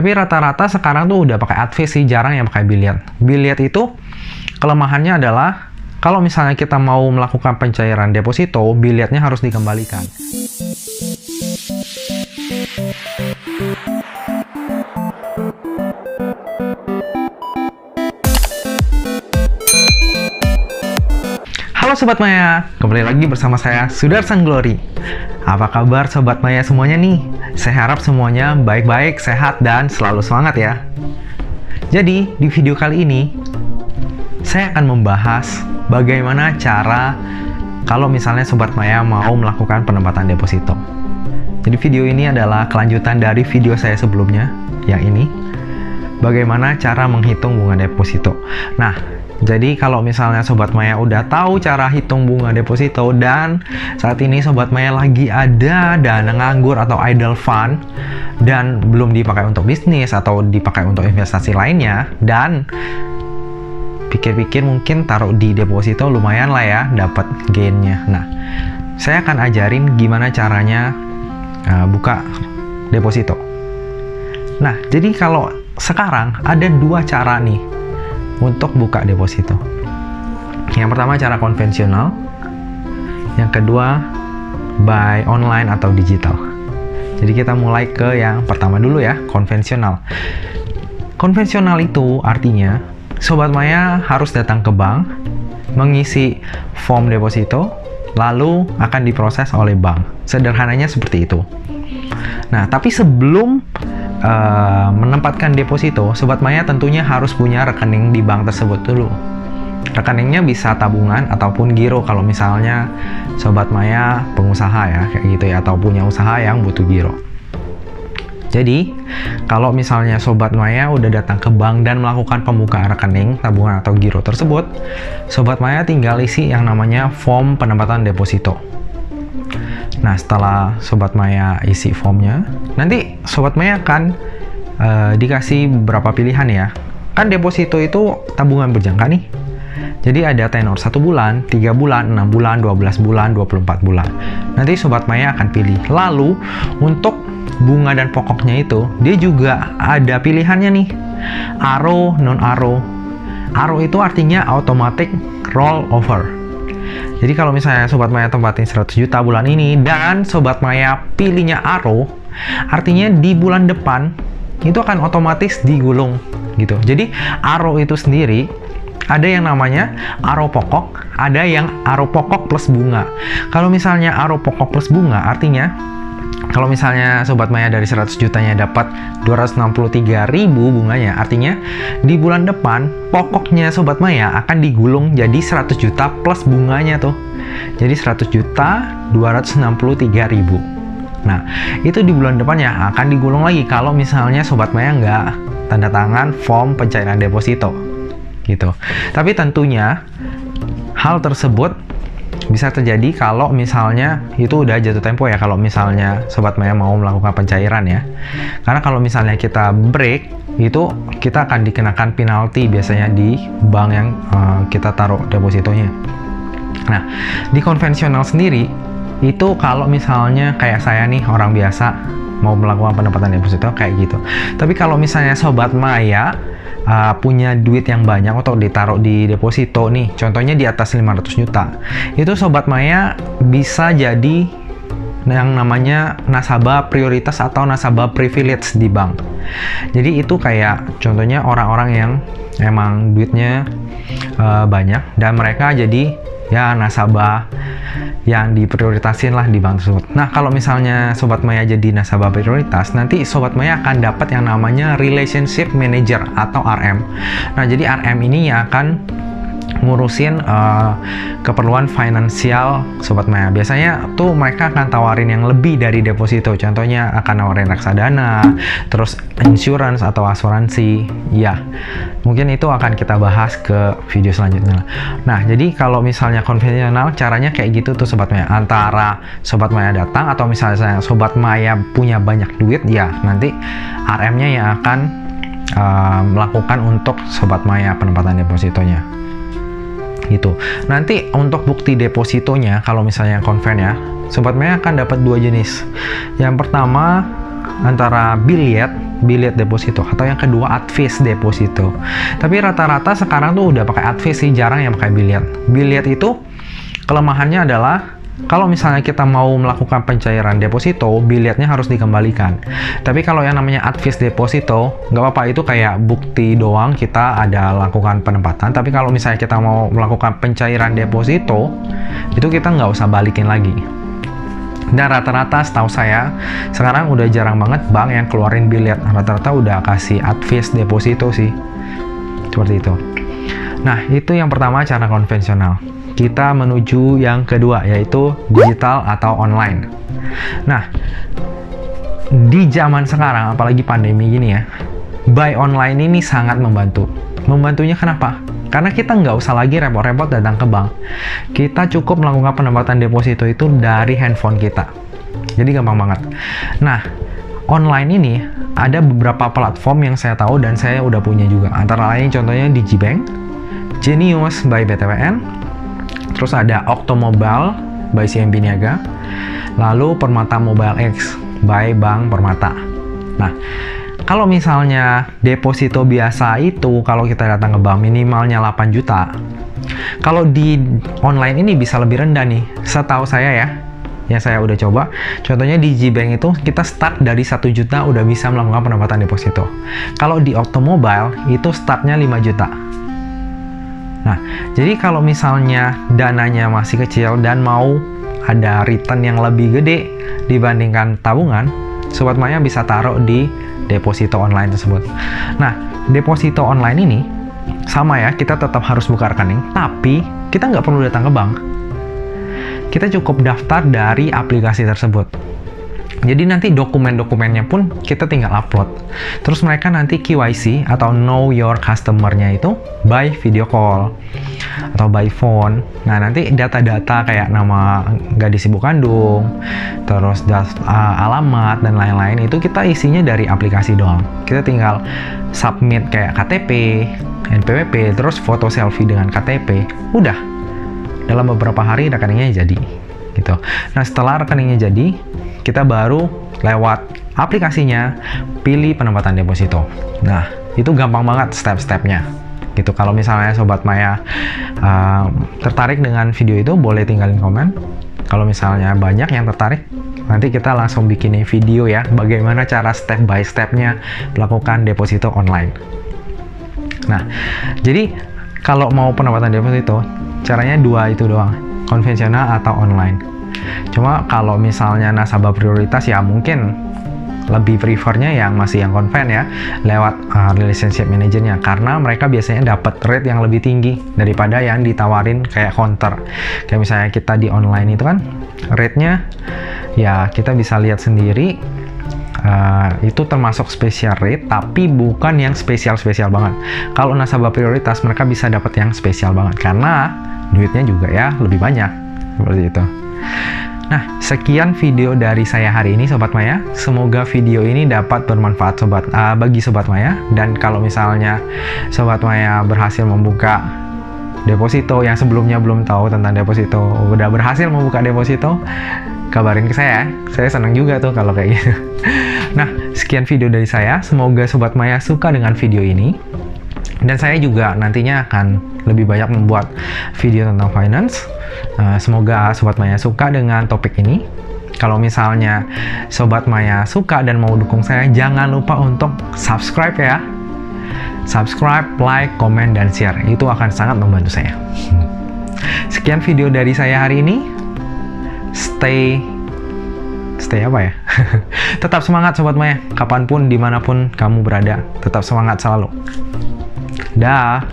Tapi rata-rata sekarang tuh udah pakai advis sih, jarang yang pakai biliet. Biliet itu kelemahannya adalah kalau misalnya kita mau melakukan pencairan deposito, bilietnya harus dikembalikan. Halo Sobat Maya, kembali lagi bersama saya Sudarsan Glory. Apa kabar Sobat Maya semuanya nih? Saya harap semuanya baik-baik, sehat, dan selalu semangat ya. Jadi, di video kali ini, saya akan membahas bagaimana cara kalau misalnya Sobat Maya mau melakukan penempatan deposito. Jadi video ini adalah kelanjutan dari video saya sebelumnya, yang ini. Bagaimana cara menghitung bunga deposito. Nah, jadi kalau misalnya Sobat Maya udah tahu cara hitung bunga deposito dan saat ini Sobat Maya lagi ada dana nganggur atau idle fund dan belum dipakai untuk bisnis atau dipakai untuk investasi lainnya dan pikir-pikir mungkin taruh di deposito lumayan lah ya dapat gainnya. Nah, saya akan ajarin gimana caranya buka deposito. Nah, jadi kalau sekarang ada dua cara nih untuk buka deposito. Yang pertama cara konvensional, yang kedua by online atau digital. Jadi kita mulai ke yang pertama dulu ya, konvensional. Konvensional itu artinya Sobat Maya harus datang ke bank, mengisi form deposito, lalu akan diproses oleh bank. Sederhananya seperti itu. Nah, tapi sebelum menempatkan deposito, Sobat Maya tentunya harus punya rekening di bank tersebut dulu. Rekeningnya bisa tabungan ataupun giro kalau misalnya Sobat Maya pengusaha ya, kayak gitu ya, atau punya usaha yang butuh giro. Jadi, kalau misalnya Sobat Maya udah datang ke bank dan melakukan pembukaan rekening, tabungan atau giro tersebut, Sobat Maya tinggal isi yang namanya form penempatan deposito. Nah, setelah Sobat Maya isi formnya, nanti Sobat Maya akan dikasih beberapa pilihan ya. Kan deposito itu tabungan berjangka nih. Jadi ada tenor 1 bulan, 3 bulan, 6 bulan, 12 bulan, 24 bulan. Nanti Sobat Maya akan pilih. Lalu, untuk bunga dan pokoknya itu, dia juga ada pilihannya nih. ARO, non-ARO. ARO itu artinya automatic roll over. Jadi kalau misalnya Sobat Maya tempatin 100 juta bulan ini dan Sobat Maya pilihnya ARO, artinya di bulan depan itu akan otomatis digulung gitu. Jadi ARO itu sendiri ada yang namanya ARO pokok, ada yang ARO pokok plus bunga. Kalau misalnya ARO pokok plus bunga artinya kalau misalnya Sobat Maya dari 100 jutanya dapat 263.000 bunganya, artinya di bulan depan pokoknya Sobat Maya akan digulung jadi 100 juta plus bunganya tuh. Jadi 100 juta 263.000. Nah, itu di bulan depan ya akan digulung lagi kalau misalnya Sobat Maya nggak tanda tangan form pencairan deposito gitu. Tapi tentunya hal tersebut bisa terjadi kalau misalnya itu udah jatuh tempo ya, kalau misalnya Sobat Maya mau melakukan pencairan ya. Karena kalau misalnya kita break, itu kita akan dikenakan penalti biasanya di bank yang kita taruh depositonya. Nah, di konvensional sendiri, itu kalau misalnya kayak saya nih, orang biasa mau melakukan penempatan deposito kayak gitu. Tapi kalau misalnya Sobat Maya punya duit yang banyak atau ditaruh di deposito nih, contohnya di atas 500 juta, itu Sobat Maya bisa jadi yang namanya nasabah prioritas atau nasabah privilege di bank. Jadi itu kayak contohnya orang-orang yang emang duitnya banyak dan mereka jadi ya nasabah yang diprioritasin lah di bank tersebut. Nah, kalau misalnya Sobat Maya jadi nasabah prioritas, nanti Sobat Maya akan dapat yang namanya Relationship Manager atau RM. Nah, jadi RM ini yang akan ngurusin keperluan finansial Sobat Maya. Biasanya tuh mereka akan tawarin yang lebih dari deposito. Contohnya akan nawarin reksadana, terus insurance atau asuransi. Ya, mungkin itu akan kita bahas ke video selanjutnya. Nah, jadi kalau misalnya konvensional caranya kayak gitu tuh Sobat Maya. Antara Sobat Maya datang atau misalnya Sobat Maya punya banyak duit, ya nanti RM-nya yang akan melakukan untuk Sobat Maya penempatan depositonya. Gitu. Nanti untuk bukti depositonya, kalau misalnya konven ya, Sobat Maya akan dapat dua jenis. Yang pertama antara Biliet deposito atau yang kedua Advice deposito. Tapi rata-rata sekarang tuh udah pakai Advice sih, jarang yang pakai Biliet. Biliet itu kelemahannya adalah kalau misalnya kita mau melakukan pencairan deposito, Bilietnya harus dikembalikan. Tapi kalau yang namanya Advice deposito, nggak apa-apa, itu kayak bukti doang kita ada lakukan penempatan. Tapi kalau misalnya kita mau melakukan pencairan deposito, itu kita nggak usah balikin lagi. Dan rata-rata setahu saya, sekarang udah jarang banget bank yang keluarin Biliet. Rata-rata udah kasih Advice deposito sih. Seperti itu. Nah, itu yang pertama, cara konvensional. Kita menuju yang kedua, yaitu digital atau online. Nah, di zaman sekarang, apalagi pandemi gini ya, buy online ini sangat membantu. Membantunya kenapa? Karena kita nggak usah lagi repot-repot datang ke bank. Kita cukup melakukan penempatan deposito itu dari handphone kita. Jadi gampang banget. Nah, online ini ada beberapa platform yang saya tahu dan saya udah punya juga. Antara lain contohnya Digibank, Genius by BTWN, terus ada Octomobile by CMB Niaga, lalu Permata Mobile X by Bank Permata. Nah, kalau misalnya deposito biasa itu, kalau kita datang ke bank minimalnya 8 juta. Kalau di online ini bisa lebih rendah nih, setahu saya ya. Yang saya udah coba, contohnya di Gbank itu kita start dari 1 juta udah bisa melakukan penempatan deposito. Kalau di Octomobile itu startnya 5 juta. Nah, jadi kalau misalnya dananya masih kecil dan mau ada return yang lebih gede dibandingkan tabungan, Sobat Maya bisa taruh di deposito online tersebut. Nah, deposito online ini sama ya, kita tetap harus buka rekening, tapi kita nggak perlu datang ke bank. Kita cukup daftar dari aplikasi tersebut. Jadi nanti dokumen-dokumennya pun kita tinggal upload. Terus mereka nanti KYC atau Know Your Customer-nya itu by video call atau by phone. Nah, nanti data-data kayak nama gadis ibu kandung, terus alamat dan lain-lain itu kita isinya dari aplikasi doang. Kita tinggal submit kayak KTP, NPWP, terus foto selfie dengan KTP. Udah. Dalam beberapa hari rekeningnya jadi. Gitu. Nah, setelah rekeningnya jadi, kita baru lewat aplikasinya pilih penempatan deposito. Nah, itu gampang banget step-stepnya. Gitu. Kalau misalnya Sobat Maya tertarik dengan video itu, boleh tinggalin komen. Kalau misalnya banyak yang tertarik, nanti kita langsung bikinin video ya, bagaimana cara step by stepnya melakukan deposito online. Nah, jadi kalau mau penempatan deposito, caranya dua itu doang, konvensional atau online. Cuma kalau misalnya nasabah prioritas ya mungkin lebih prefernya yang masih yang konven ya, lewat relationship manajernya, karena mereka biasanya dapat rate yang lebih tinggi daripada yang ditawarin kayak counter. Kayak misalnya kita di online itu kan rate-nya ya kita bisa lihat sendiri, itu termasuk special rate tapi bukan yang spesial banget. Kalau nasabah prioritas mereka bisa dapat yang spesial banget karena duitnya juga ya lebih banyak, seperti itu. Nah, sekian video dari saya hari ini Sobat Maya. Semoga video ini dapat bermanfaat bagi Sobat Maya. Dan kalau misalnya Sobat Maya berhasil membuka deposito yang sebelumnya belum tahu tentang deposito, udah berhasil membuka deposito, kabarin ke saya. Saya senang juga tuh kalau kayak gitu. Nah, sekian video dari saya. Semoga Sobat Maya suka dengan video ini. Dan saya juga nantinya akan lebih banyak membuat video tentang finance. Semoga Sobat Maya suka dengan topik ini. Kalau misalnya Sobat Maya suka dan mau dukung saya, jangan lupa untuk subscribe ya. Subscribe, like, komen, dan share. Itu akan sangat membantu saya. Sekian video dari saya hari ini. Stay apa ya? Tetap semangat Sobat Maya. Kapanpun, dimanapun kamu berada. Tetap semangat selalu. Dah.